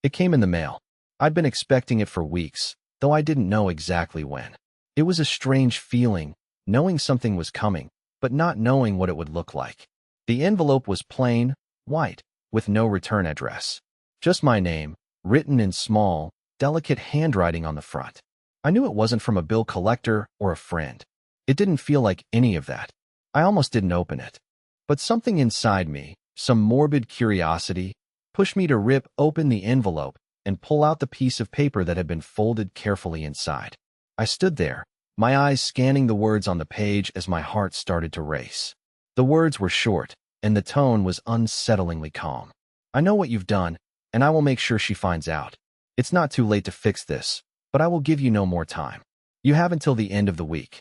It came in the mail. I'd been expecting it for weeks, though I didn't know exactly when. It was a strange feeling, knowing something was coming, but not knowing what it would look like. The envelope was plain, white, with no return address. Just my name, written in small, delicate handwriting on the front. I knew it wasn't from a bill collector or a friend. It didn't feel like any of that. I almost didn't open it. But something inside me, some morbid curiosity, pushed me to rip open the envelope and pull out the piece of paper that had been folded carefully inside. I stood there, my eyes scanning the words on the page as my heart started to race. The words were short, and the tone was unsettlingly calm. I know what you've done, and I will make sure she finds out. It's not too late to fix this, but I will give you no more time. You have until the end of the week.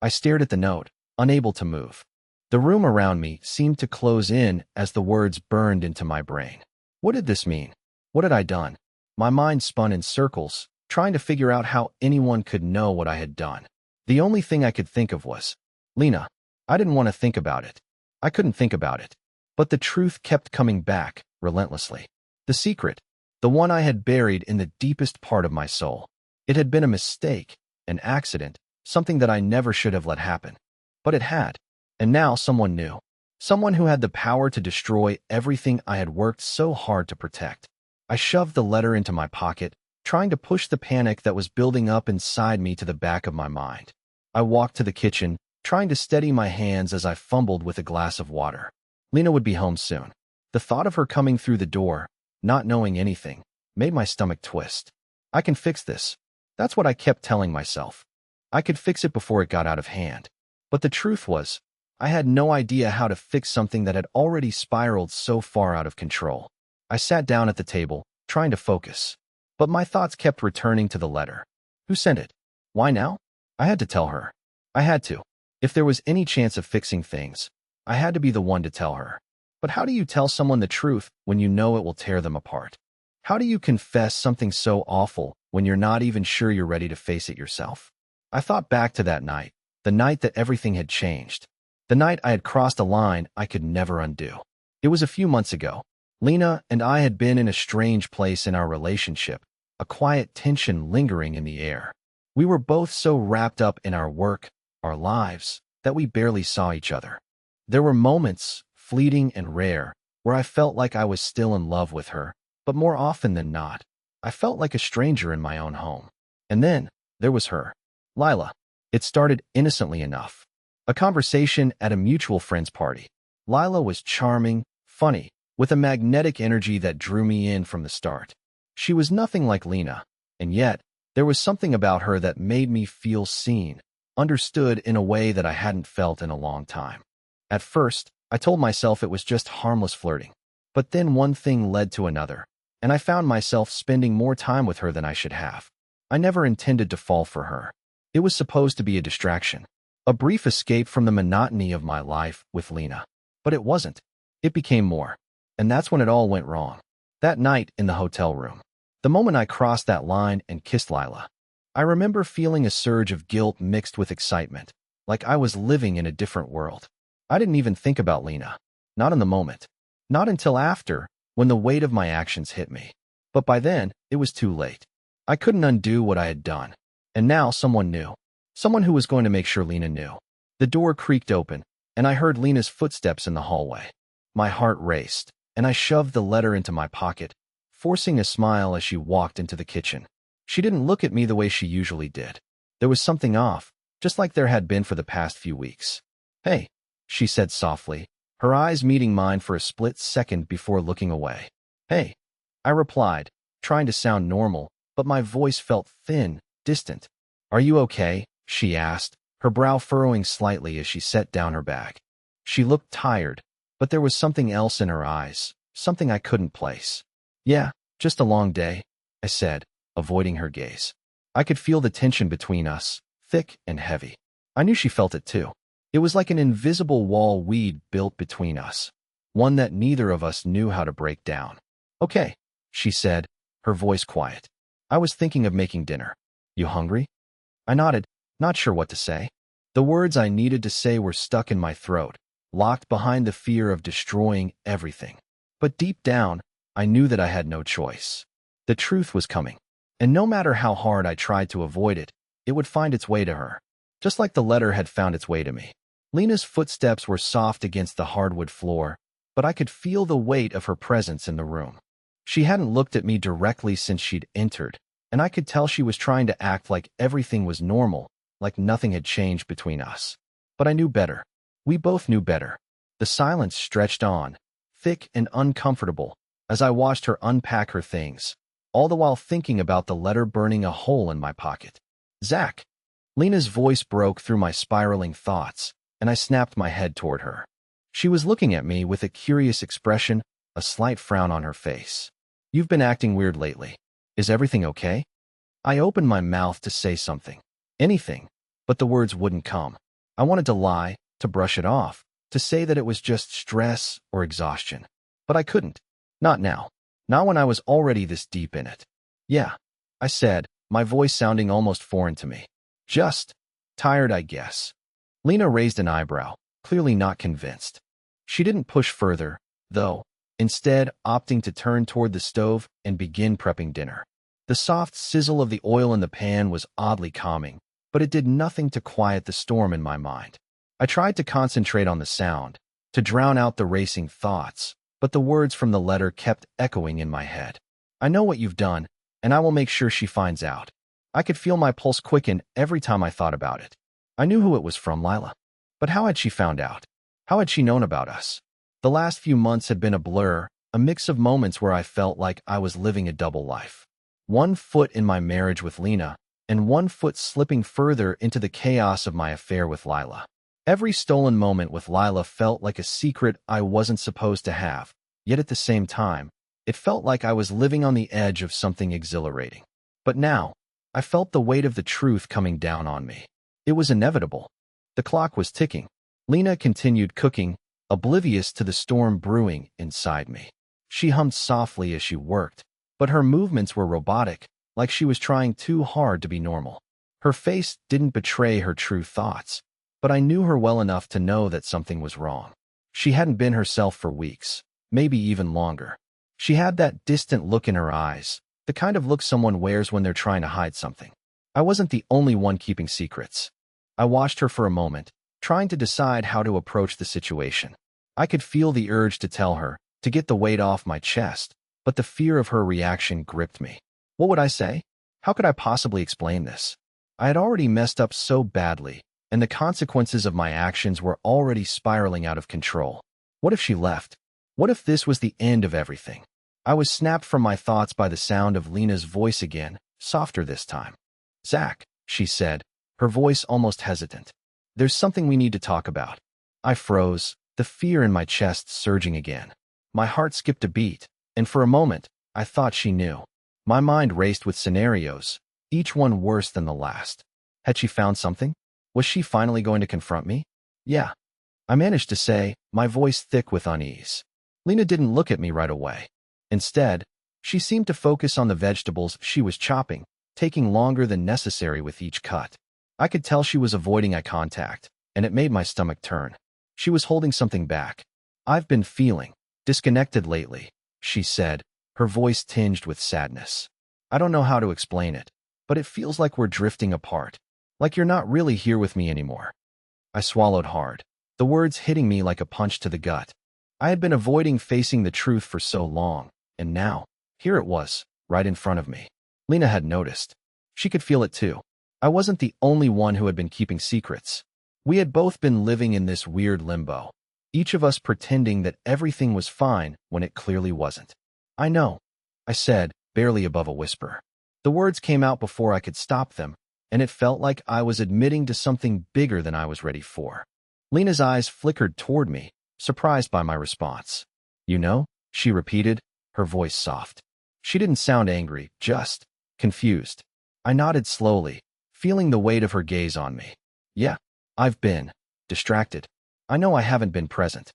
I stared at the note, unable to move. The room around me seemed to close in as the words burned into my brain. What did this mean? What had I done? My mind spun in circles, trying to figure out how anyone could know what I had done. The only thing I could think of was, Lena. I didn't want to think about it. I couldn't think about it. But the truth kept coming back, relentlessly. The secret, the one I had buried in the deepest part of my soul. It had been a mistake, an accident, something that I never should have let happen. But it had. And now someone knew. Someone who had the power to destroy everything I had worked so hard to protect. I shoved the letter into my pocket, trying to push the panic that was building up inside me to the back of my mind. I walked to the kitchen, trying to steady my hands as I fumbled with a glass of water. Lena would be home soon. The thought of her coming through the door, not knowing anything, made my stomach twist. I can fix this. That's what I kept telling myself. I could fix it before it got out of hand. But the truth was, I had no idea how to fix something that had already spiraled so far out of control. I sat down at the table, trying to focus. But my thoughts kept returning to the letter. Who sent it? Why now? I had to tell her. I had to. If there was any chance of fixing things, I had to be the one to tell her. But how do you tell someone the truth when you know it will tear them apart? How do you confess something so awful when you're not even sure you're ready to face it yourself? I thought back to that night, the night that everything had changed. The night I had crossed a line I could never undo. It was a few months ago. Lena and I had been in a strange place in our relationship, a quiet tension lingering in the air. We were both so wrapped up in our work, our lives, that we barely saw each other. There were moments, fleeting and rare, where I felt like I was still in love with her, but more often than not, I felt like a stranger in my own home. And then, there was her. Lila. It started innocently enough. A conversation at a mutual friend's party. Lila was charming, funny, with a magnetic energy that drew me in from the start. She was nothing like Lena, and yet, there was something about her that made me feel seen, understood in a way that I hadn't felt in a long time. At first, I told myself it was just harmless flirting. But then one thing led to another, and I found myself spending more time with her than I should have. I never intended to fall for her. It was supposed to be a distraction, a brief escape from the monotony of my life with Lena. But it wasn't. It became more. And that's when it all went wrong. That night in the hotel room. The moment I crossed that line and kissed Lila. I remember feeling a surge of guilt mixed with excitement, like I was living in a different world. I didn't even think about Lena. Not in the moment. Not until after, when the weight of my actions hit me. But by then, it was too late. I couldn't undo what I had done. And now someone knew. Someone who was going to make sure Lena knew. The door creaked open, and I heard Lena's footsteps in the hallway. My heart raced, and I shoved the letter into my pocket, forcing a smile as she walked into the kitchen. She didn't look at me the way she usually did. There was something off, just like there had been for the past few weeks. Hey, she said softly, her eyes meeting mine for a split second before looking away. Hey, I replied, trying to sound normal, but my voice felt thin, distant. Are you okay? She asked, her brow furrowing slightly as she set down her bag. She looked tired, but there was something else in her eyes, something I couldn't place. Yeah, just a long day, I said, avoiding her gaze. I could feel the tension between us, thick and heavy. I knew she felt it too. It was like an invisible wall we'd built between us, one that neither of us knew how to break down. Okay, she said, her voice quiet. I was thinking of making dinner. You hungry? I nodded, not sure what to say. The words I needed to say were stuck in my throat, locked behind the fear of destroying everything. But deep down, I knew that I had no choice. The truth was coming. And no matter how hard I tried to avoid it, it would find its way to her. Just like the letter had found its way to me. Lena's footsteps were soft against the hardwood floor, but I could feel the weight of her presence in the room. She hadn't looked at me directly since she'd entered, and I could tell she was trying to act like everything was normal, like nothing had changed between us. But I knew better. We both knew better. The silence stretched on, thick and uncomfortable, as I watched her unpack her things, all the while thinking about the letter burning a hole in my pocket. Zach. Lena's voice broke through my spiraling thoughts, and I snapped my head toward her. She was looking at me with a curious expression, a slight frown on her face. You've been acting weird lately. Is everything okay? I opened my mouth to say something. Anything, but the words wouldn't come. I wanted to lie, to brush it off, to say that it was just stress or exhaustion. But I couldn't. Not now. Not when I was already this deep in it. Yeah, I said, my voice sounding almost foreign to me. Just tired, I guess. Lena raised an eyebrow, clearly not convinced. She didn't push further, though, instead opting to turn toward the stove and begin prepping dinner. The soft sizzle of the oil in the pan was oddly calming, but it did nothing to quiet the storm in my mind. I tried to concentrate on the sound, to drown out the racing thoughts, but the words from the letter kept echoing in my head. I know what you've done, and I will make sure she finds out. I could feel my pulse quicken every time I thought about it. I knew who it was from, Lila. But how had she found out? How had she known about us? The last few months had been a blur, a mix of moments where I felt like I was living a double life. One foot in my marriage with Lena, and one foot slipping further into the chaos of my affair with Lila. Every stolen moment with Lila felt like a secret I wasn't supposed to have, yet at the same time, it felt like I was living on the edge of something exhilarating. But now, I felt the weight of the truth coming down on me. It was inevitable. The clock was ticking. Lena continued cooking, oblivious to the storm brewing inside me. She hummed softly as she worked, but her movements were robotic, like she was trying too hard to be normal. Her face didn't betray her true thoughts, but I knew her well enough to know that something was wrong. She hadn't been herself for weeks, maybe even longer. She had that distant look in her eyes, the kind of look someone wears when they're trying to hide something. I wasn't the only one keeping secrets. I watched her for a moment, trying to decide how to approach the situation. I could feel the urge to tell her, to get the weight off my chest, but the fear of her reaction gripped me. What would I say? How could I possibly explain this? I had already messed up so badly, and the consequences of my actions were already spiraling out of control. What if she left? What if this was the end of everything? I was snapped from my thoughts by the sound of Lena's voice again, softer this time. Zach, she said, her voice almost hesitant. There's something we need to talk about. I froze, the fear in my chest surging again. My heart skipped a beat, and for a moment, I thought she knew. My mind raced with scenarios, each one worse than the last. Had she found something? Was she finally going to confront me? Yeah, I managed to say, my voice thick with unease. Lena didn't look at me right away. Instead, she seemed to focus on the vegetables she was chopping, taking longer than necessary with each cut. I could tell she was avoiding eye contact, and it made my stomach turn. She was holding something back. I've been feeling disconnected lately, she said, her voice tinged with sadness. I don't know how to explain it, but it feels like we're drifting apart, like you're not really here with me anymore. I swallowed hard, the words hitting me like a punch to the gut. I had been avoiding facing the truth for so long, and now, here it was, right in front of me. Lena had noticed. She could feel it too. I wasn't the only one who had been keeping secrets. We had both been living in this weird limbo, each of us pretending that everything was fine when it clearly wasn't. I know, I said, barely above a whisper. The words came out before I could stop them, and it felt like I was admitting to something bigger than I was ready for. Lena's eyes flickered toward me, surprised by my response. You know, she repeated, her voice soft. She didn't sound angry, just confused. I nodded slowly, feeling the weight of her gaze on me. Yeah, I've been distracted. I know I haven't been present.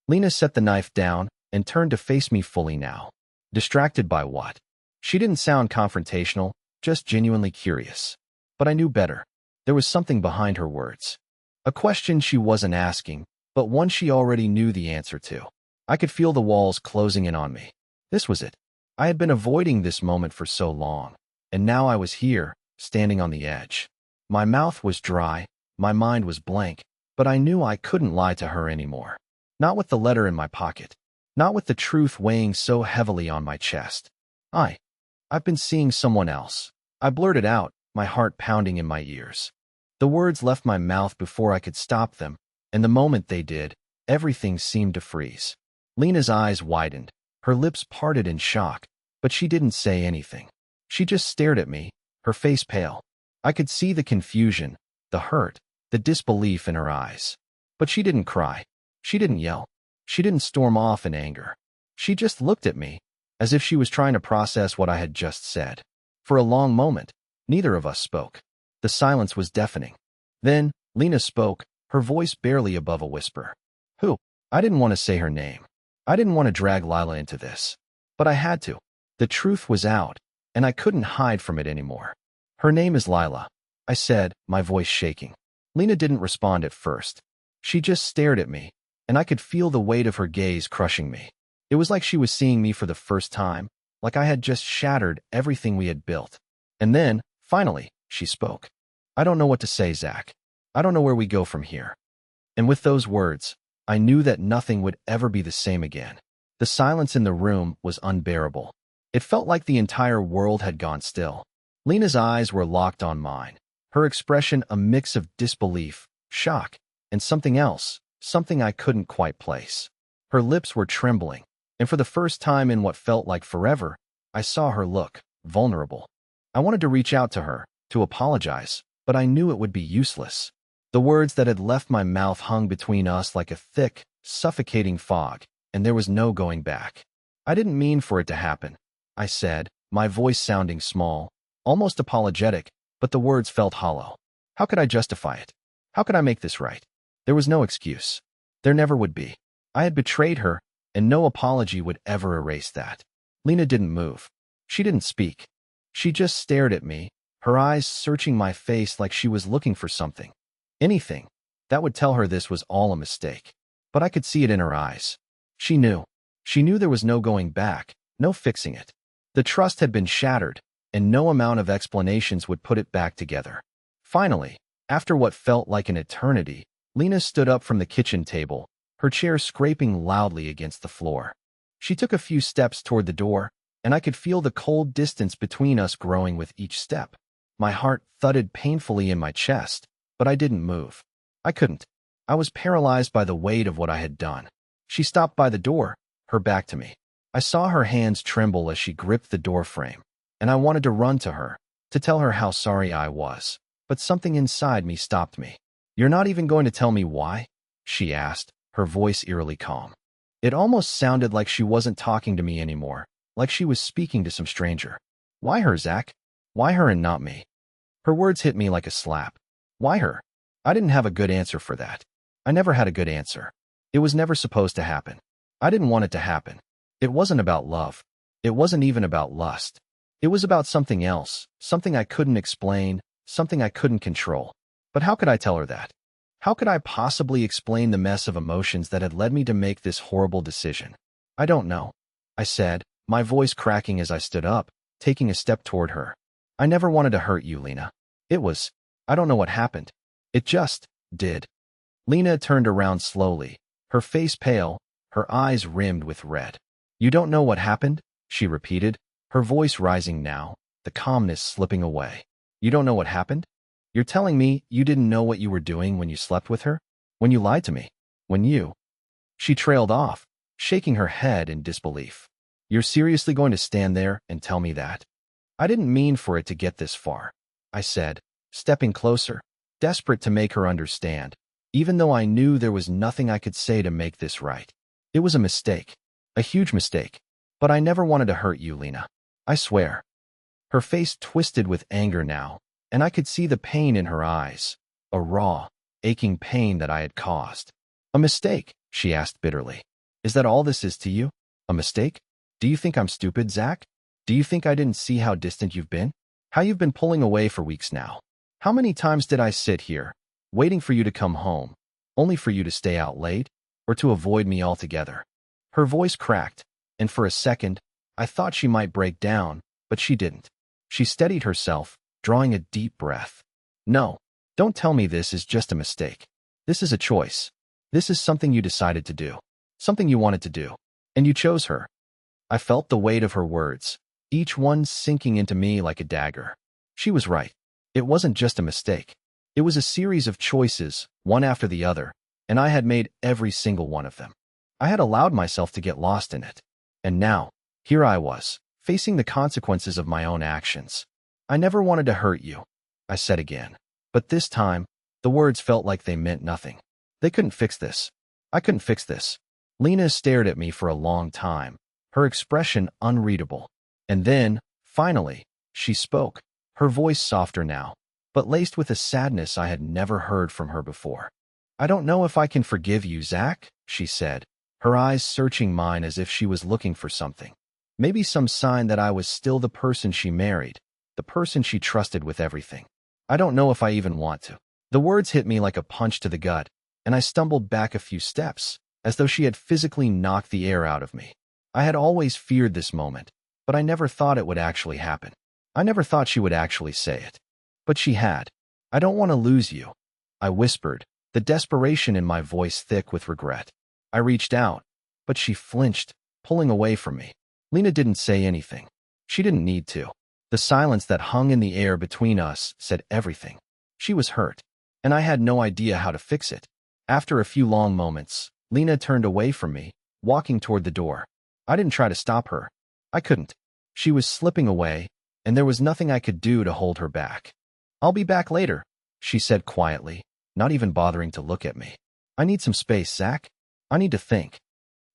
Lena set the knife down and turned to face me fully now. Distracted by what? She didn't sound confrontational, just genuinely curious. But I knew better. There was something behind her words. A question she wasn't asking, but one she already knew the answer to. I could feel the walls closing in on me. This was it. I had been avoiding this moment for so long, and now I was here, standing on the edge. My mouth was dry, my mind was blank, but I knew I couldn't lie to her anymore. Not with the letter in my pocket. Not with the truth weighing so heavily on my chest. I've been seeing someone else. I blurted out, my heart pounding in my ears. The words left my mouth before I could stop them, and the moment they did, everything seemed to freeze. Lena's eyes widened, her lips parted in shock, but she didn't say anything. She just stared at me, her face pale. I could see the confusion, the hurt, the disbelief in her eyes. But she didn't cry. She didn't yell. She didn't storm off in anger. She just looked at me, as if she was trying to process what I had just said. For a long moment, neither of us spoke. The silence was deafening. Then, Lena spoke, her voice barely above a whisper. Who? I didn't want to say her name. I didn't want to drag Lila into this. But I had to. The truth was out, and I couldn't hide from it anymore. Her name is Lila, I said, my voice shaking. Lena didn't respond at first. She just stared at me, and I could feel the weight of her gaze crushing me. It was like she was seeing me for the first time, like I had just shattered everything we had built. And then, finally, she spoke. I don't know what to say, Zach. I don't know where we go from here. And with those words, I knew that nothing would ever be the same again. The silence in the room was unbearable. It felt like the entire world had gone still. Lena's eyes were locked on mine, her expression a mix of disbelief, shock, and something else, something I couldn't quite place. Her lips were trembling, and for the first time in what felt like forever, I saw her look vulnerable. I wanted to reach out to her, to apologize, but I knew it would be useless. The words that had left my mouth hung between us like a thick, suffocating fog, and there was no going back. I didn't mean for it to happen, I said, my voice sounding small, almost apologetic, but the words felt hollow. How could I justify it? How could I make this right? There was no excuse. There never would be. I had betrayed her, and no apology would ever erase that. Lena didn't move. She didn't speak. She just stared at me, her eyes searching my face like she was looking for something. Anything that would tell her this was all a mistake. But I could see it in her eyes. She knew. She knew there was no going back, no fixing it. The trust had been shattered, and no amount of explanations would put it back together. Finally, after what felt like an eternity, Lena stood up from the kitchen table, her chair scraping loudly against the floor. She took a few steps toward the door, and I could feel the cold distance between us growing with each step. My heart thudded painfully in my chest, but I didn't move. I couldn't. I was paralyzed by the weight of what I had done. She stopped by the door, her back to me. I saw her hands tremble as she gripped the door frame, and I wanted to run to her, to tell her how sorry I was. But something inside me stopped me. You're not even going to tell me why? She asked, her voice eerily calm. It almost sounded like she wasn't talking to me anymore, like she was speaking to some stranger. Why her, Zach? Why her and not me? Her words hit me like a slap. Why her? I didn't have a good answer for that. I never had a good answer. It was never supposed to happen. I didn't want it to happen. It wasn't about love. It wasn't even about lust. It was about something else, something I couldn't explain, something I couldn't control. But how could I tell her that? How could I possibly explain the mess of emotions that had led me to make this horrible decision? I don't know, I said, my voice cracking as I stood up, taking a step toward her. I never wanted to hurt you, Lena. I don't know what happened. It just did. Lena turned around slowly, her face pale, her eyes rimmed with red. You don't know what happened? She repeated, her voice rising now, the calmness slipping away. You don't know what happened? You're telling me you didn't know what you were doing when you slept with her? When you lied to me? When you... She trailed off, shaking her head in disbelief. You're seriously going to stand there and tell me that? I didn't mean for it to get this far, I said, stepping closer, desperate to make her understand, even though I knew there was nothing I could say to make this right. It was a mistake, a huge mistake, but I never wanted to hurt you, Lena. I swear. Her face twisted with anger now, and I could see the pain in her eyes, a raw, aching pain that I had caused. A mistake, she asked bitterly. Is that all this is to you? A mistake? Do you think I'm stupid, Zach? Do you think I didn't see how distant you've been? How you've been pulling away for weeks now? How many times did I sit here, waiting for you to come home, only for you to stay out late, or to avoid me altogether? Her voice cracked, and for a second, I thought she might break down, but she didn't. She steadied herself, drawing a deep breath. No, don't tell me this is just a mistake. This is a choice. This is something you decided to do. Something you wanted to do. And you chose her. I felt the weight of her words, each one sinking into me like a dagger. She was right. It wasn't just a mistake. It was a series of choices, one after the other, and I had made every single one of them. I had allowed myself to get lost in it. And now, here I was, facing the consequences of my own actions. I never wanted to hurt you, I said again. But this time, the words felt like they meant nothing. They couldn't fix this. I couldn't fix this. Lena stared at me for a long time, her expression unreadable. And then, finally, she spoke, her voice softer now, but laced with a sadness I had never heard from her before. I don't know if I can forgive you, Zach, she said, her eyes searching mine as if she was looking for something. Maybe some sign that I was still the person she married, the person she trusted with everything. I don't know if I even want to. The words hit me like a punch to the gut, and I stumbled back a few steps, as though she had physically knocked the air out of me. I had always feared this moment, but I never thought it would actually happen. I never thought she would actually say it. But she had. I don't want to lose you, I whispered, the desperation in my voice thick with regret. I reached out, but she flinched, pulling away from me. Lena didn't say anything. She didn't need to. The silence that hung in the air between us said everything. She was hurt, and I had no idea how to fix it. After a few long moments, Lena turned away from me, walking toward the door. I didn't try to stop her. I couldn't. She was slipping away, and there was nothing I could do to hold her back. I'll be back later, she said quietly, not even bothering to look at me. I need some space, Zach. I need to think.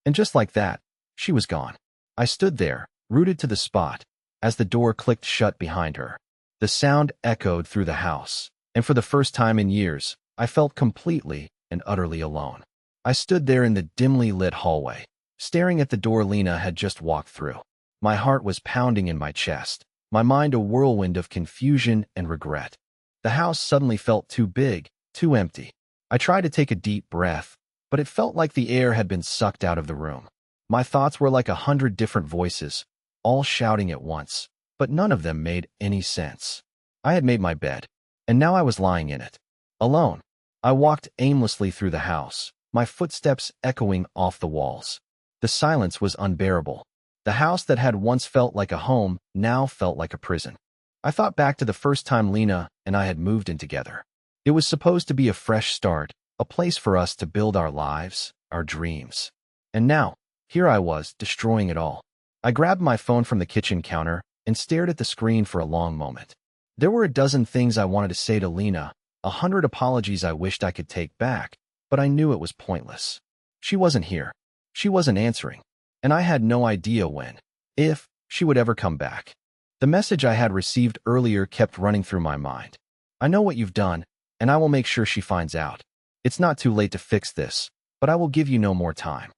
And just like that, she was gone. I stood there, rooted to the spot, as the door clicked shut behind her. The sound echoed through the house, and for the first time in years, I felt completely and utterly alone. I stood there in the dimly lit hallway, staring at the door Lena had just walked through. My heart was pounding in my chest, my mind a whirlwind of confusion and regret. The house suddenly felt too big, too empty. I tried to take a deep breath, but it felt like the air had been sucked out of the room. My thoughts were like 100 different voices, all shouting at once, but none of them made any sense. I had made my bed, and now I was lying in it, alone. I walked aimlessly through the house, my footsteps echoing off the walls. The silence was unbearable. The house that had once felt like a home now felt like a prison. I thought back to the first time Lena and I had moved in together. It was supposed to be a fresh start, a place for us to build our lives, our dreams. And now, here I was, destroying it all. I grabbed my phone from the kitchen counter and stared at the screen for a long moment. There were a dozen things I wanted to say to Lena, 100 apologies I wished I could take back, but I knew it was pointless. She wasn't here. She wasn't answering. And I had no idea when, if, she would ever come back. The message I had received earlier kept running through my mind. I know what you've done, and I will make sure she finds out. It's not too late to fix this, but I will give you no more time.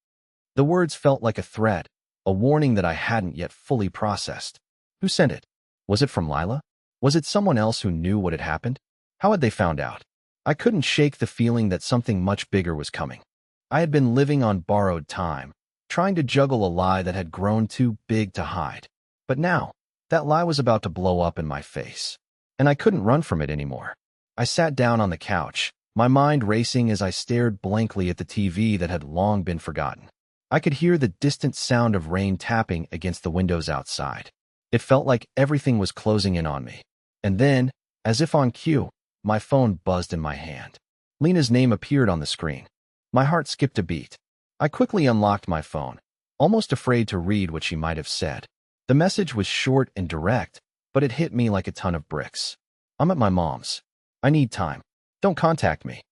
The words felt like a threat, a warning that I hadn't yet fully processed. Who sent it? Was it from Lila? Was it someone else who knew what had happened? How had they found out? I couldn't shake the feeling that something much bigger was coming. I had been living on borrowed time, trying to juggle a lie that had grown too big to hide. But now, that lie was about to blow up in my face, and I couldn't run from it anymore. I sat down on the couch, my mind racing as I stared blankly at the TV that had long been forgotten. I could hear the distant sound of rain tapping against the windows outside. It felt like everything was closing in on me. And then, as if on cue, my phone buzzed in my hand. Lena's name appeared on the screen. My heart skipped a beat. I quickly unlocked my phone, almost afraid to read what she might have said. The message was short and direct, but it hit me like a ton of bricks. I'm at my mom's. I need time. Don't contact me.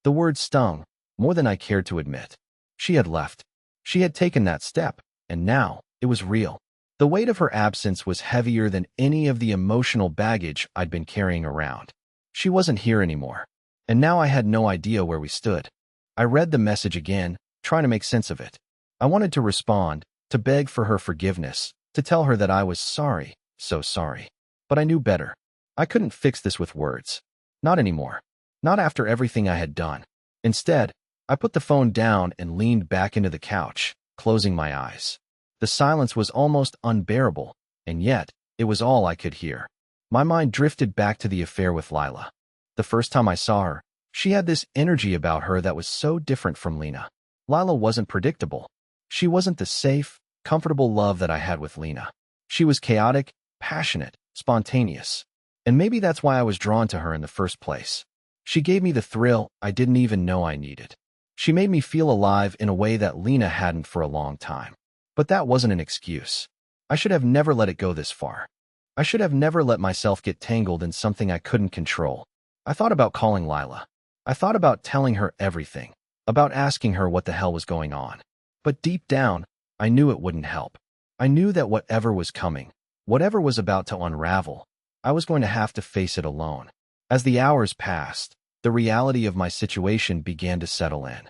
The words stung, more than I cared to admit. She had left. She had taken that step, and now it was real. The weight of her absence was heavier than any of the emotional baggage I'd been carrying around. She wasn't here anymore, and now I had no idea where we stood. I read the message again, trying to make sense of it. I wanted to respond, to beg for her forgiveness, to tell her that I was sorry, so sorry. But I knew better. I couldn't fix this with words. Not anymore. Not after everything I had done. Instead, I put the phone down and leaned back into the couch, closing my eyes. The The silence was almost unbearable, and yet, it was all I could hear. My mind drifted back to the affair with Lila. The first time I saw her, she had this energy about her that was so different from Lena. Lila wasn't predictable. She wasn't the safe, comfortable love that I had with Lena. She was chaotic, passionate, spontaneous. And maybe that's why I was drawn to her in the first place. She gave me the thrill I didn't even know I needed. She made me feel alive in a way that Lena hadn't for a long time. But that wasn't an excuse. I should have never let it go this far. I should have never let myself get tangled in something I couldn't control. I thought about calling Lila. I thought about telling her everything, about asking her what the hell was going on. But deep down, I knew it wouldn't help. I knew that whatever was coming, whatever was about to unravel, I was going to have to face it alone. As the hours passed, the reality of my situation began to settle in.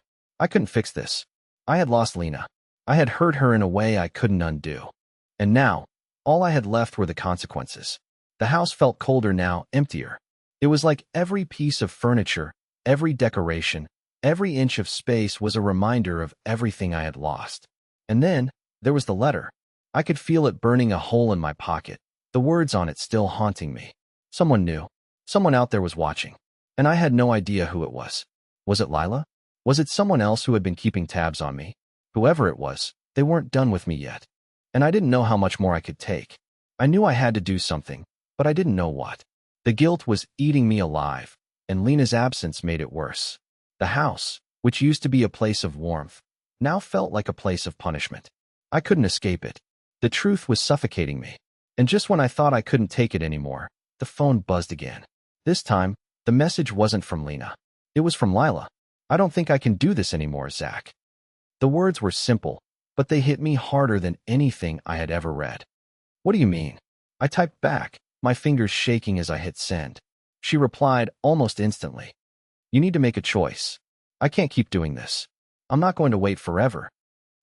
I couldn't fix this. I had lost Lena. I had hurt her in a way I couldn't undo. And now, all I had left were the consequences. The house felt colder now, emptier. It was like every piece of furniture, every decoration, every inch of space was a reminder of everything I had lost. And then, there was the letter. I could feel it burning a hole in my pocket, the words on it still haunting me. Someone knew. Someone out there was watching. And I had no idea who it was. Was it Lila? Was it someone else who had been keeping tabs on me? Whoever it was, they weren't done with me yet. And I didn't know how much more I could take. I knew I had to do something, but I didn't know what. The guilt was eating me alive, and Lena's absence made it worse. The house, which used to be a place of warmth, now felt like a place of punishment. I couldn't escape it. The truth was suffocating me. And just when I thought I couldn't take it anymore, the phone buzzed again. This time, the message wasn't from Lena. It was from Lila. "I don't think I can do this anymore, Zach." The words were simple, but they hit me harder than anything I had ever read. "What do you mean?" I typed back, my fingers shaking as I hit send. She replied almost instantly. "You need to make a choice. I can't keep doing this. I'm not going to wait forever."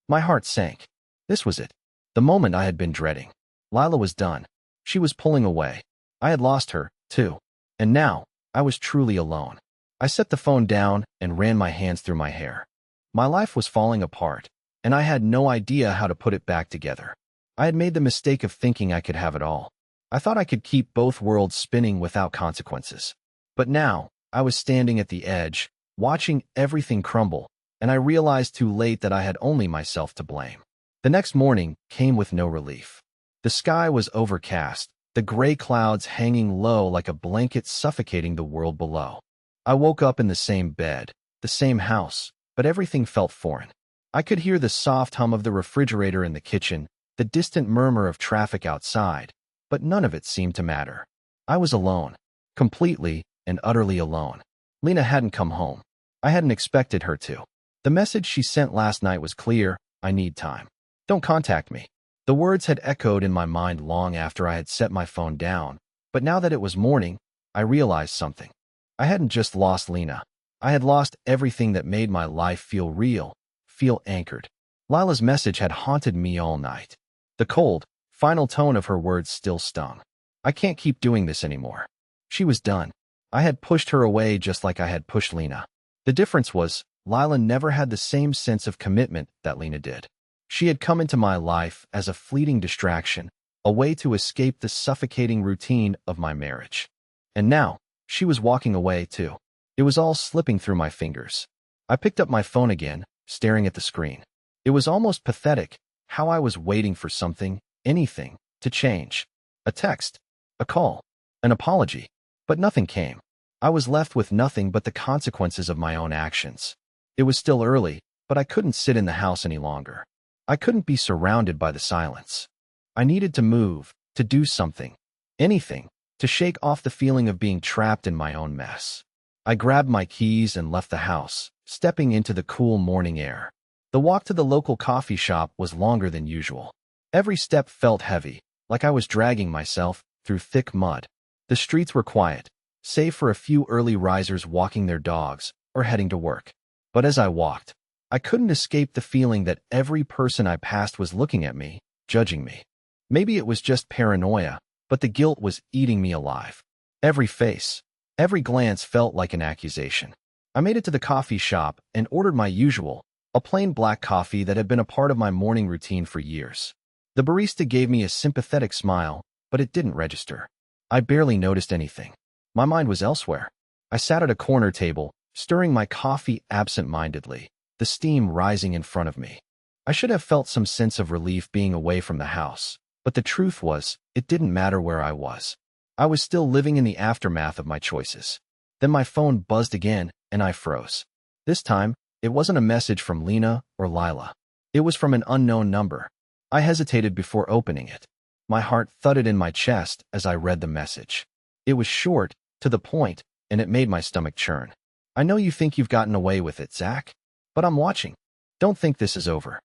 My heart sank. This was it. The moment I had been dreading. Lila was done. She was pulling away. I had lost her, too. And now, I was truly alone. I set the phone down and ran my hands through my hair. My life was falling apart, and I had no idea how to put it back together. I had made the mistake of thinking I could have it all. I thought I could keep both worlds spinning without consequences. But now, I was standing at the edge, watching everything crumble, and I realized too late that I had only myself to blame. The next morning came with no relief. The sky was overcast, the gray clouds hanging low like a blanket suffocating the world below. I woke up in the same bed, the same house, but everything felt foreign. I could hear the soft hum of the refrigerator in the kitchen, the distant murmur of traffic outside, but none of it seemed to matter. I was alone, completely and utterly alone. Lena hadn't come home. I hadn't expected her to. The message she sent last night was clear: "I need time. Don't contact me." The words had echoed in my mind long after I had set my phone down, but now that it was morning, I realized something. I hadn't just lost Lena. I had lost everything that made my life feel real, feel anchored. Lila's message had haunted me all night. The cold, final tone of her words still stung. I can't keep doing this anymore. She was done. I had pushed her away just like I had pushed Lena. The difference was, Lila never had the same sense of commitment that Lena did. She had come into my life as a fleeting distraction, a way to escape the suffocating routine of my marriage. And now, she was walking away too. It was all slipping through my fingers. I picked up my phone again, staring at the screen. It was almost pathetic how I was waiting for something, anything, to change. A text, a call, an apology. But nothing came. I was left with nothing but the consequences of my own actions. It was still early, but I couldn't sit in the house any longer. I couldn't be surrounded by the silence. I needed to move, to do something, anything, to shake off the feeling of being trapped in my own mess. I grabbed my keys and left the house, stepping into the cool morning air. The walk to the local coffee shop was longer than usual. Every step felt heavy, like I was dragging myself through thick mud. The streets were quiet, save for a few early risers walking their dogs or heading to work. But as I walked, I couldn't escape the feeling that every person I passed was looking at me, judging me. Maybe it was just paranoia, but the guilt was eating me alive. Every face, every glance felt like an accusation. I made it to the coffee shop and ordered my usual, a plain black coffee that had been a part of my morning routine for years. The barista gave me a sympathetic smile, but it didn't register. I barely noticed anything. My mind was elsewhere. I sat at a corner table, stirring my coffee absent-mindedly, the steam rising in front of me. I should have felt some sense of relief being away from the house, but the truth was, it didn't matter where I was. I was still living in the aftermath of my choices. Then my phone buzzed again, and I froze. This time, it wasn't a message from Lena or Lila. It was from an unknown number. I hesitated before opening it. My heart thudded in my chest as I read the message. It was short, to the point, and it made my stomach churn. I know you think you've gotten away with it, Zach, but I'm watching. Don't think this is over.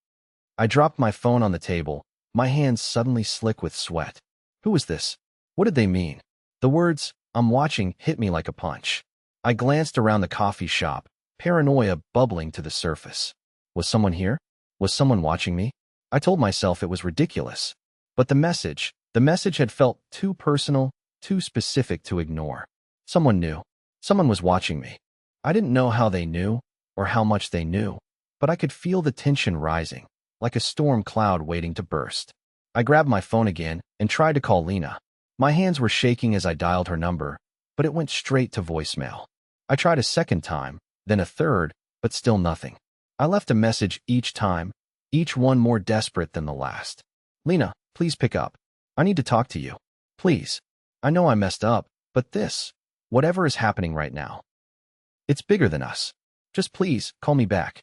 I dropped my phone on the table, my hands suddenly slick with sweat. Who was this? What did they mean? The words, "I'm watching," hit me like a punch. I glanced around the coffee shop, paranoia bubbling to the surface. Was someone here? Was someone watching me? I told myself it was ridiculous. But the message had felt too personal, too specific to ignore. Someone knew. Someone was watching me. I didn't know how they knew, or how much they knew, but I could feel the tension rising, like a storm cloud waiting to burst. I grabbed my phone again and tried to call Lena. My hands were shaking as I dialed her number, but it went straight to voicemail. I tried a second time, then a third, but still nothing. I left a message each time, each one more desperate than the last. Lena, please pick up. I need to talk to you. Please. I know I messed up, but whatever is happening right now, it's bigger than us. Just please, call me back.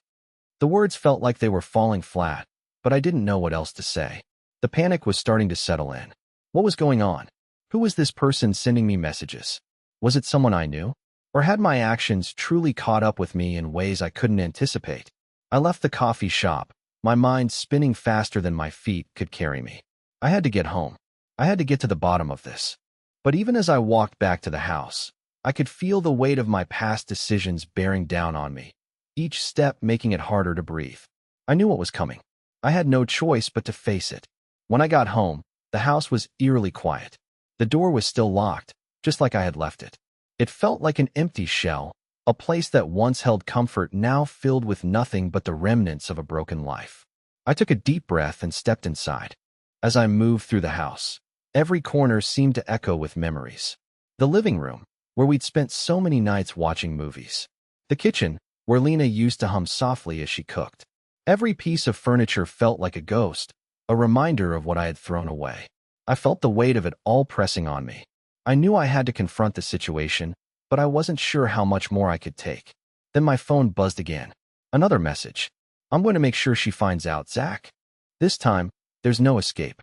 The words felt like they were falling flat, but I didn't know what else to say. The panic was starting to settle in. What was going on? Who was this person sending me messages? Was it someone I knew? Or had my actions truly caught up with me in ways I couldn't anticipate? I left the coffee shop, my mind spinning faster than my feet could carry me. I had to get home. I had to get to the bottom of this. But even as I walked back to the house, I could feel the weight of my past decisions bearing down on me, each step making it harder to breathe. I knew what was coming. I had no choice but to face it. When I got home, the house was eerily quiet. The door was still locked, just like I had left it. It felt like an empty shell, a place that once held comfort now filled with nothing but the remnants of a broken life. I took a deep breath and stepped inside. As I moved through the house, every corner seemed to echo with memories. The living room, where we'd spent so many nights watching movies. The kitchen, where Lena used to hum softly as she cooked. Every piece of furniture felt like a ghost, a reminder of what I had thrown away. I felt the weight of it all pressing on me. I knew I had to confront the situation, but I wasn't sure how much more I could take. Then my phone buzzed again. Another message. I'm going to make sure she finds out, Zach. This time, there's no escape.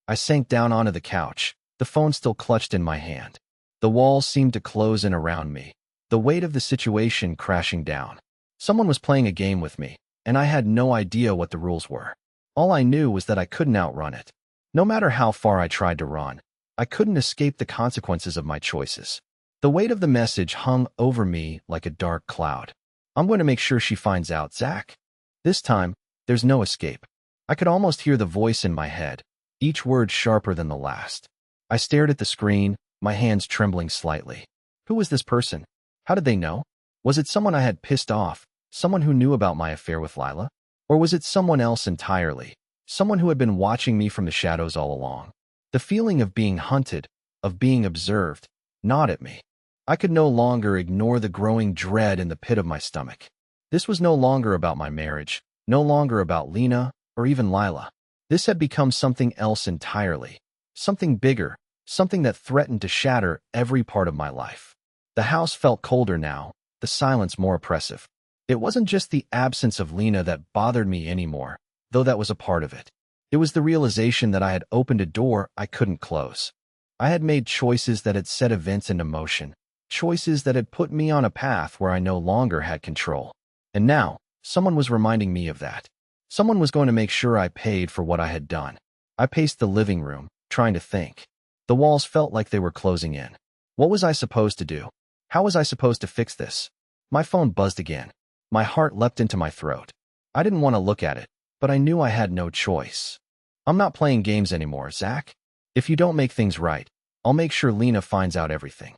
I sank down onto the couch, the phone still clutched in my hand. The walls seemed to close in around me, the weight of the situation crashing down. Someone was playing a game with me, and I had no idea what the rules were. All I knew was that I couldn't outrun it. No matter how far I tried to run, I couldn't escape the consequences of my choices. The weight of the message hung over me like a dark cloud. I'm going to make sure she finds out, Zach. This time, there's no escape. I could almost hear the voice in my head, each word sharper than the last. I stared at the screen, my hands trembling slightly. Who was this person? How did they know? Was it someone I had pissed off, someone who knew about my affair with Lila? Or was it someone else entirely, someone who had been watching me from the shadows all along? The feeling of being hunted, of being observed, gnawed at me. I could no longer ignore the growing dread in the pit of my stomach. This was no longer about my marriage, no longer about Lena, or even Lila. This had become something else entirely, something bigger, something that threatened to shatter every part of my life. The house felt colder now, the silence more oppressive. It wasn't just the absence of Lena that bothered me anymore, though that was a part of it. It was the realization that I had opened a door I couldn't close. I had made choices that had set events into motion, choices that had put me on a path where I no longer had control. And now, someone was reminding me of that. Someone was going to make sure I paid for what I had done. I paced the living room, trying to think. The walls felt like they were closing in. What was I supposed to do? How was I supposed to fix this? My phone buzzed again. My heart leapt into my throat. I didn't want to look at it, but I knew I had no choice. I'm not playing games anymore, Zach. If you don't make things right, I'll make sure Lena finds out everything.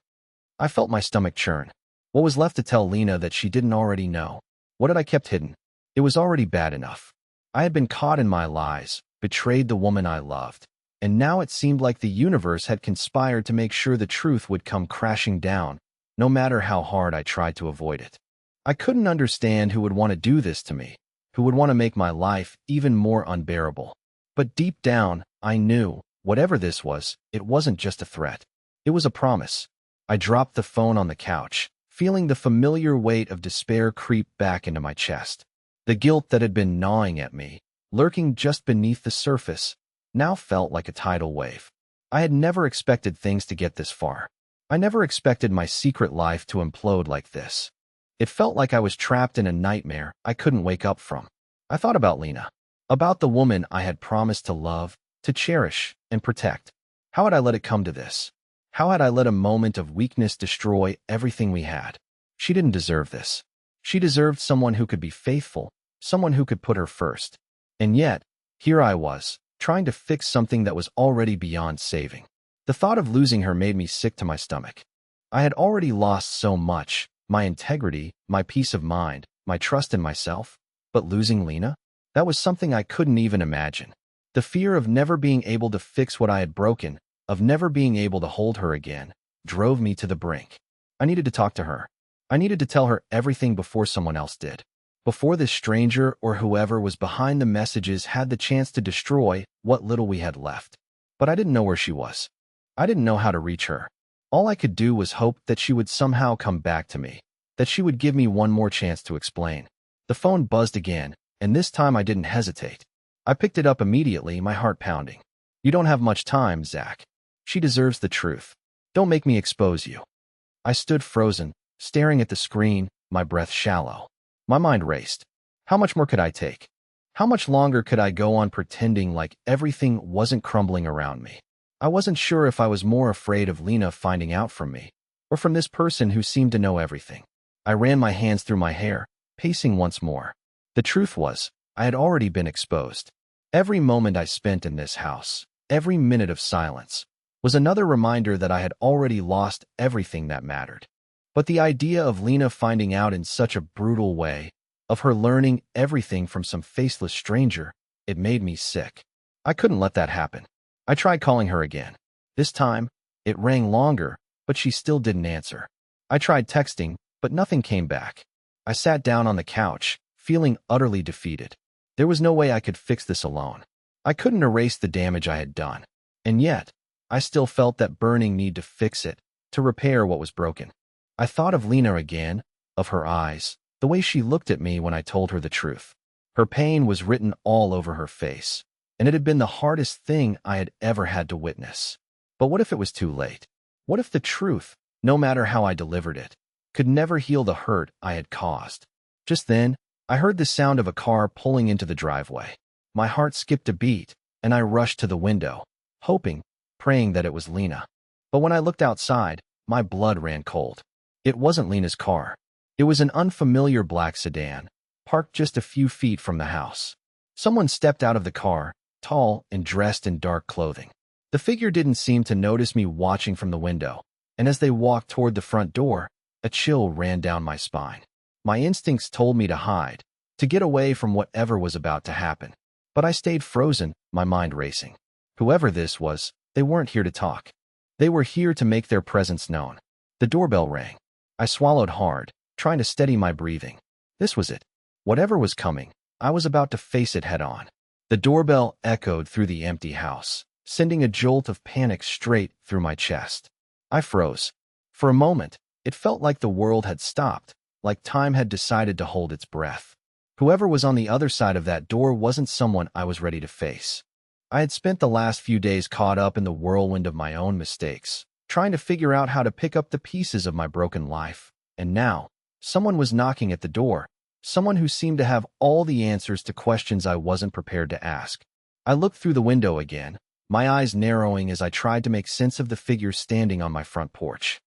I felt my stomach churn. What was left to tell Lena that she didn't already know? What had I kept hidden? It was already bad enough. I had been caught in my lies, betrayed the woman I loved. And now it seemed like the universe had conspired to make sure the truth would come crashing down, no matter how hard I tried to avoid it. I couldn't understand who would want to do this to me, who would want to make my life even more unbearable. But deep down, I knew, whatever this was, it wasn't just a threat. It was a promise. I dropped the phone on the couch, feeling the familiar weight of despair creep back into my chest. The guilt that had been gnawing at me, lurking just beneath the surface, now felt like a tidal wave. I had never expected things to get this far. I never expected my secret life to implode like this. It felt like I was trapped in a nightmare I couldn't wake up from. I thought about Lena, about the woman I had promised to love, to cherish, and protect. How had I let it come to this? How had I let a moment of weakness destroy everything we had? She didn't deserve this. She deserved someone who could be faithful, someone who could put her first. And yet, here I was, trying to fix something that was already beyond saving. The thought of losing her made me sick to my stomach. I had already lost so much, my integrity, my peace of mind, my trust in myself. But losing Lena? That was something I couldn't even imagine. The fear of never being able to fix what I had broken, of never being able to hold her again, drove me to the brink. I needed to talk to her. I needed to tell her everything before someone else did. Before this stranger or whoever was behind the messages had the chance to destroy what little we had left. But I didn't know where she was. I didn't know how to reach her. All I could do was hope that she would somehow come back to me, that she would give me one more chance to explain. The phone buzzed again, and this time I didn't hesitate. I picked it up immediately, my heart pounding. "You don't have much time, Zach. She deserves the truth. Don't make me expose you." I stood frozen, staring at the screen, my breath shallow. My mind raced. How much more could I take? How much longer could I go on pretending like everything wasn't crumbling around me? I wasn't sure if I was more afraid of Lena finding out from me, or from this person who seemed to know everything. I ran my hands through my hair, pacing once more. The truth was, I had already been exposed. Every moment I spent in this house, every minute of silence, was another reminder that I had already lost everything that mattered. But the idea of Lena finding out in such a brutal way, of her learning everything from some faceless stranger, it made me sick. I couldn't let that happen. I tried calling her again. This time, it rang longer, but she still didn't answer. I tried texting, but nothing came back. I sat down on the couch, feeling utterly defeated. There was no way I could fix this alone. I couldn't erase the damage I had done. And yet, I still felt that burning need to fix it, to repair what was broken. I thought of Lena again, of her eyes, the way she looked at me when I told her the truth. Her pain was written all over her face, and it had been the hardest thing I had ever had to witness. But what if it was too late? What if the truth, no matter how I delivered it, could never heal the hurt I had caused? Just then, I heard the sound of a car pulling into the driveway. My heart skipped a beat, and I rushed to the window, hoping, praying that it was Lena. But when I looked outside, my blood ran cold. It wasn't Lena's car. It was an unfamiliar black sedan, parked just a few feet from the house. Someone stepped out of the car, tall and dressed in dark clothing. The figure didn't seem to notice me watching from the window, and as they walked toward the front door, a chill ran down my spine. My instincts told me to hide, to get away from whatever was about to happen. But I stayed frozen, my mind racing. Whoever this was, they weren't here to talk. They were here to make their presence known. The doorbell rang. I swallowed hard, trying to steady my breathing. This was it. Whatever was coming, I was about to face it head on. The doorbell echoed through the empty house, sending a jolt of panic straight through my chest. I froze. For a moment, it felt like the world had stopped, like time had decided to hold its breath. Whoever was on the other side of that door wasn't someone I was ready to face. I had spent the last few days caught up in the whirlwind of my own mistakes, trying to figure out how to pick up the pieces of my broken life. And now, someone was knocking at the door, someone who seemed to have all the answers to questions I wasn't prepared to ask. I looked through the window again, my eyes narrowing as I tried to make sense of the figure standing on my front porch.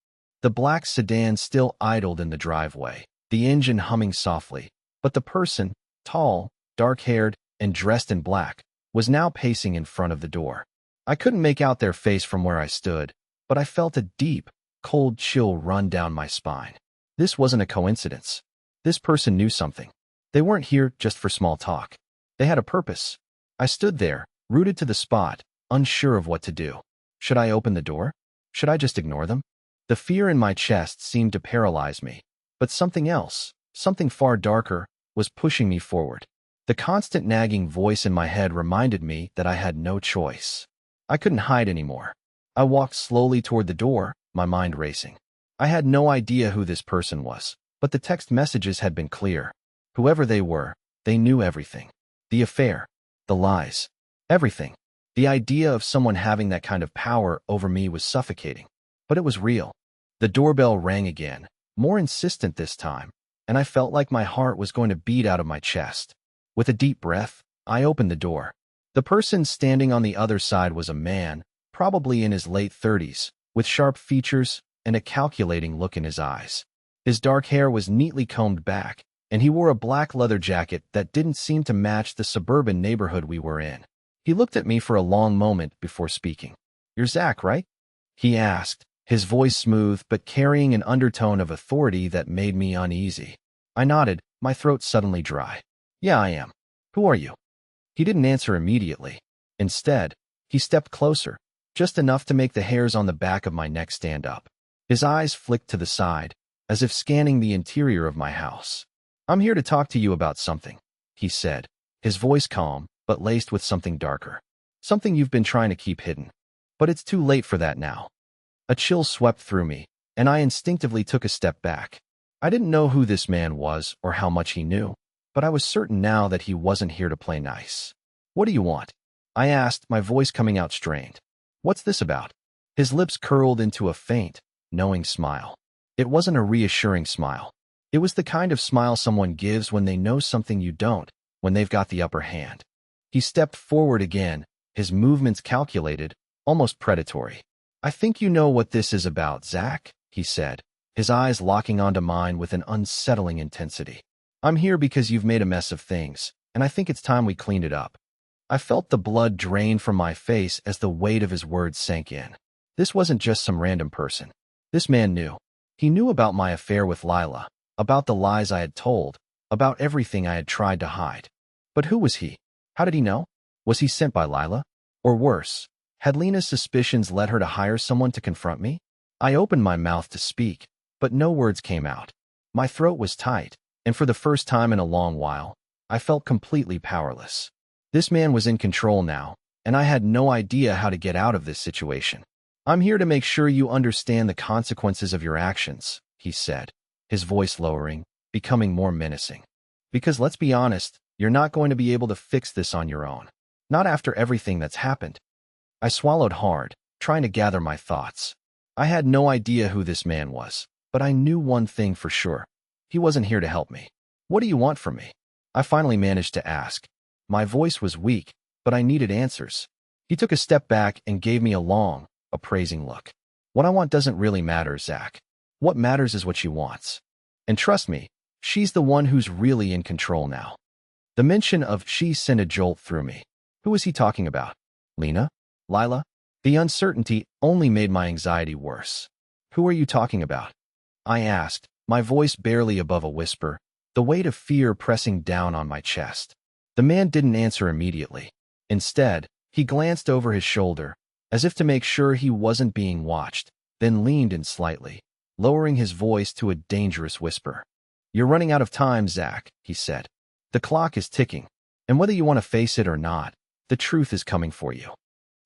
The black sedan still idled in the driveway, the engine humming softly, but the person, tall, dark-haired, and dressed in black, was now pacing in front of the door. I couldn't make out their face from where I stood, but I felt a deep, cold chill run down my spine. This wasn't a coincidence. This person knew something. They weren't here just for small talk. They had a purpose. I stood there, rooted to the spot, unsure of what to do. Should I open the door? Should I just ignore them? The fear in my chest seemed to paralyze me, but something else, something far darker, was pushing me forward. The constant nagging voice in my head reminded me that I had no choice. I couldn't hide anymore. I walked slowly toward the door, my mind racing. I had no idea who this person was, but the text messages had been clear. Whoever they were, they knew everything. The affair, the lies, everything. The idea of someone having that kind of power over me was suffocating, but it was real. The doorbell rang again, more insistent this time, and I felt like my heart was going to beat out of my chest. With a deep breath, I opened the door. The person standing on the other side was a man, probably in his late 30s, with sharp features and a calculating look in his eyes. His dark hair was neatly combed back, and he wore a black leather jacket that didn't seem to match the suburban neighborhood we were in. He looked at me for a long moment before speaking. "You're Zach, right?" he asked, his voice smooth but carrying an undertone of authority that made me uneasy. I nodded, my throat suddenly dry. "Yeah, I am. Who are you?" He didn't answer immediately. Instead, he stepped closer, just enough to make the hairs on the back of my neck stand up. His eyes flicked to the side, as if scanning the interior of my house. "I'm here to talk to you about something," he said, his voice calm, but laced with something darker. "Something you've been trying to keep hidden. But it's too late for that now." A chill swept through me, and I instinctively took a step back. I didn't know who this man was or how much he knew, but I was certain now that he wasn't here to play nice. "What do you want?" I asked, my voice coming out strained. "What's this about?" His lips curled into a faint, knowing smile. It wasn't a reassuring smile. It was the kind of smile someone gives when they know something you don't, when they've got the upper hand. He stepped forward again, his movements calculated, almost predatory. "I think you know what this is about, Zach," he said, his eyes locking onto mine with an unsettling intensity. "I'm here because you've made a mess of things, and I think it's time we cleaned it up." I felt the blood drain from my face as the weight of his words sank in. This wasn't just some random person. This man knew. He knew about my affair with Lila, about the lies I had told, about everything I had tried to hide. But who was he? How did he know? Was he sent by Lila? Or worse, had Lena's suspicions led her to hire someone to confront me? I opened my mouth to speak, but no words came out. My throat was tight, and for the first time in a long while, I felt completely powerless. This man was in control now, and I had no idea how to get out of this situation. "I'm here to make sure you understand the consequences of your actions," he said, his voice lowering, becoming more menacing. "Because let's be honest, you're not going to be able to fix this on your own. Not after everything that's happened." I swallowed hard, trying to gather my thoughts. I had no idea who this man was, but I knew one thing for sure. He wasn't here to help me. "What do you want from me?" I finally managed to ask. My voice was weak, but I needed answers. He took a step back and gave me a long, appraising look. "What I want doesn't really matter, Zach. What matters is what she wants. And trust me, she's the one who's really in control now." The mention of she sent a jolt through me. Who was he talking about? Lena? Lila? The uncertainty only made my anxiety worse. "Who are you talking about?" I asked, my voice barely above a whisper, the weight of fear pressing down on my chest. The man didn't answer immediately. Instead, he glanced over his shoulder, as if to make sure he wasn't being watched, then leaned in slightly, lowering his voice to a dangerous whisper. "You're running out of time, Zach," he said. "The clock is ticking, and whether you want to face it or not, the truth is coming for you."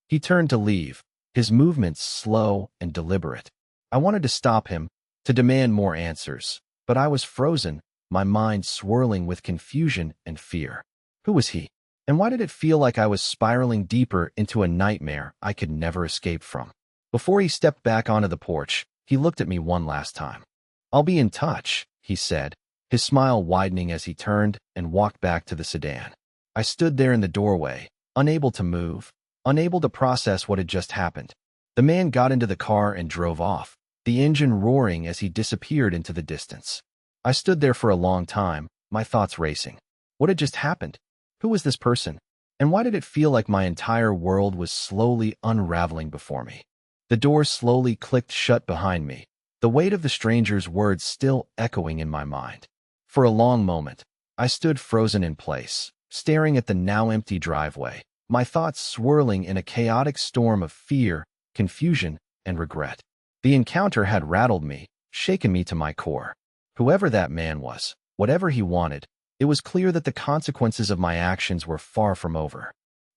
He turned to leave, his movements slow and deliberate. I wanted to stop him, to demand more answers, but I was frozen, my mind swirling with confusion and fear. Who was he? And why did it feel like I was spiraling deeper into a nightmare I could never escape from? Before he stepped back onto the porch, he looked at me one last time. "I'll be in touch," he said, his smile widening as he turned and walked back to the sedan. I stood there in the doorway, unable to move, unable to process what had just happened. The man got into the car and drove off, the engine roaring as he disappeared into the distance. I stood there for a long time, my thoughts racing. What had just happened? Who was this person? And why did it feel like my entire world was slowly unraveling before me? The door slowly clicked shut behind me, the weight of the stranger's words still echoing in my mind. For a long moment, I stood frozen in place, staring at the now empty driveway, my thoughts swirling in a chaotic storm of fear, confusion, and regret. The encounter had rattled me, shaken me to my core. Whoever that man was, whatever he wanted, it was clear that the consequences of my actions were far from over.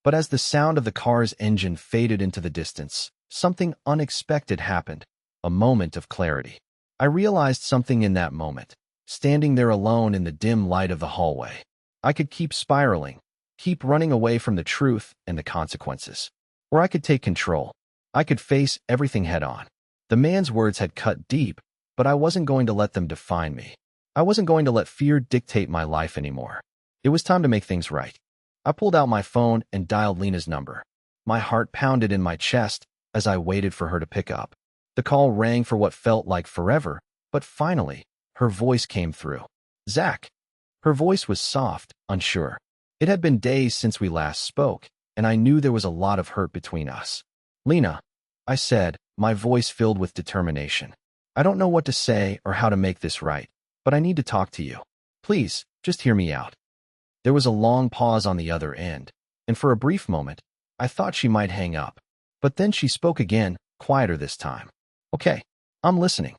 But as the sound of the car's engine faded into the distance, something unexpected happened, a moment of clarity. I realized something in that moment, standing there alone in the dim light of the hallway. I could keep spiraling, keep running away from the truth and the consequences. Or I could take control. I could face everything head on. The man's words had cut deep, but I wasn't going to let them define me. I wasn't going to let fear dictate my life anymore. It was time to make things right. I pulled out my phone and dialed Lena's number. My heart pounded in my chest as I waited for her to pick up. The call rang for what felt like forever, but finally, her voice came through. Zach. Her voice was soft, unsure. It had been days since we last spoke, and I knew there was a lot of hurt between us. Lena, I said, my voice filled with determination. I don't know what to say or how to make this right, but I need to talk to you. Please, just hear me out. There was a long pause on the other end, and for a brief moment, I thought she might hang up. But then she spoke again, quieter this time. Okay, I'm listening.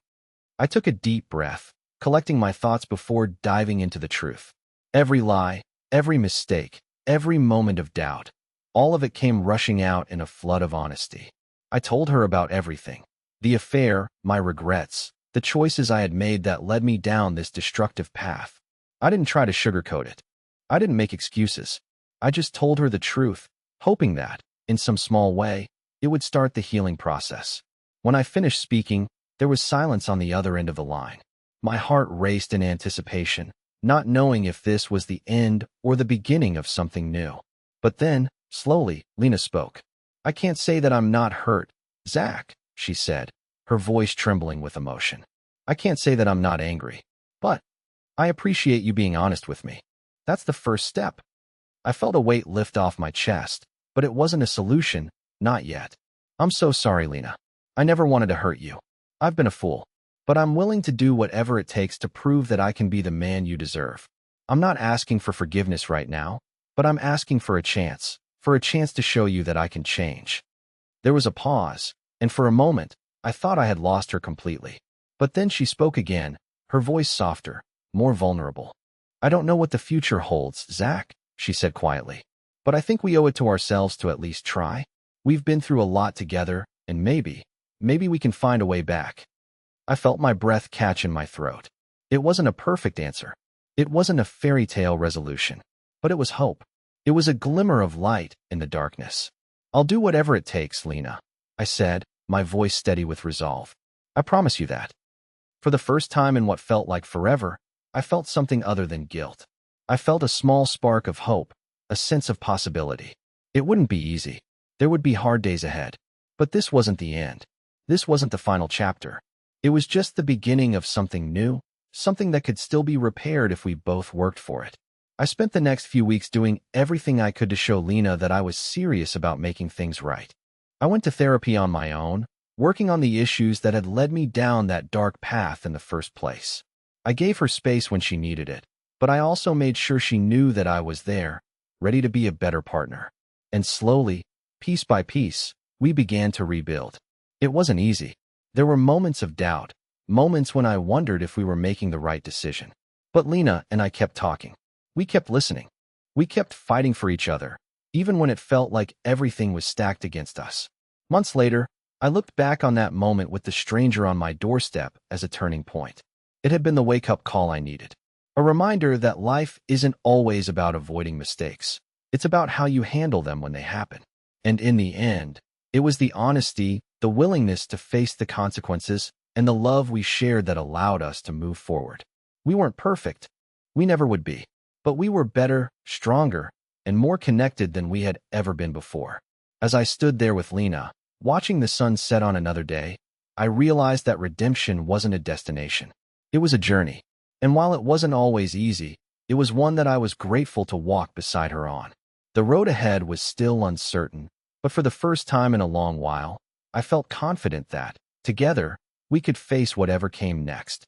I took a deep breath, collecting my thoughts before diving into the truth. Every lie, every mistake, every moment of doubt, all of it came rushing out in a flood of honesty. I told her about everything. The affair, my regrets, the choices I had made that led me down this destructive path. I didn't try to sugarcoat it. I didn't make excuses. I just told her the truth, hoping that, in some small way, it would start the healing process. When I finished speaking, there was silence on the other end of the line. My heart raced in anticipation, not knowing if this was the end or the beginning of something new. But then, slowly, Lena spoke. I can't say that I'm not hurt, Zach, she said, her voice trembling with emotion. I can't say that I'm not angry, but I appreciate you being honest with me. That's the first step. I felt a weight lift off my chest, but it wasn't a solution, not yet. I'm so sorry, Lena. I never wanted to hurt you. I've been a fool, but I'm willing to do whatever it takes to prove that I can be the man you deserve. I'm not asking for forgiveness right now, but I'm asking for a chance to show you that I can change. There was a pause, and for a moment, I thought I had lost her completely. But then she spoke again, her voice softer, more vulnerable. I don't know what the future holds, Zach, she said quietly, but I think we owe it to ourselves to at least try. We've been through a lot together, and maybe we can find a way back. I felt my breath catch in my throat. It wasn't a perfect answer. It wasn't a fairy tale resolution, but it was hope. It was a glimmer of light in the darkness. I'll do whatever it takes, Lena, I said, my voice steady with resolve. I promise you that. For the first time in what felt like forever, I felt something other than guilt. I felt a small spark of hope, a sense of possibility. It wouldn't be easy. There would be hard days ahead. But this wasn't the end. This wasn't the final chapter. It was just the beginning of something new, something that could still be repaired if we both worked for it. I spent the next few weeks doing everything I could to show Lena that I was serious about making things right. I went to therapy on my own, working on the issues that had led me down that dark path in the first place. I gave her space when she needed it, but I also made sure she knew that I was there, ready to be a better partner. And slowly, piece by piece, we began to rebuild. It wasn't easy. There were moments of doubt, moments when I wondered if we were making the right decision. But Lena and I kept talking. We kept listening. We kept fighting for each other, even when it felt like everything was stacked against us. Months later, I looked back on that moment with the stranger on my doorstep as a turning point. It had been the wake-up call I needed. A reminder that life isn't always about avoiding mistakes. It's about how you handle them when they happen. And in the end, it was the honesty, the willingness to face the consequences, and the love we shared that allowed us to move forward. We weren't perfect. We never would be. But we were better, stronger, and more connected than we had ever been before. As I stood there with Lena, watching the sun set on another day, I realized that redemption wasn't a destination. It was a journey. And while it wasn't always easy, it was one that I was grateful to walk beside her on. The road ahead was still uncertain, but for the first time in a long while, I felt confident that, together, we could face whatever came next.